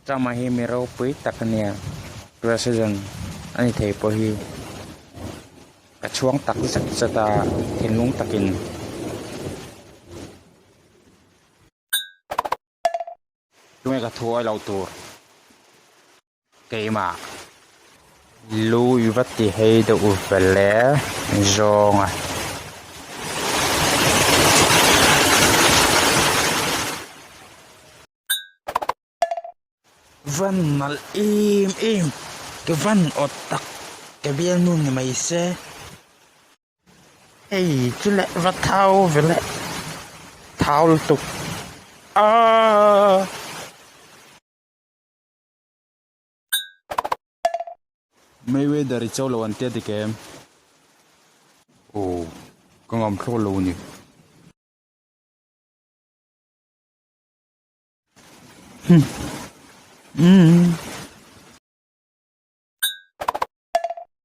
จะมาให้มีเราปุ้ยตักเนี่ยประชาชนอันนี้เทปฮีกระช่วงตักสักสตาเห็นลุงตักินด้วยกระทัวเราตัวเกมารู้วัติเหตุอุปเล่จงอ่ะวันนัลอิมque van otak que bien nun mai se hey tu le va thao vele thao tục mấy về dari châu là anh tiết thì kem ồ con ngầm khô lâu nhỉ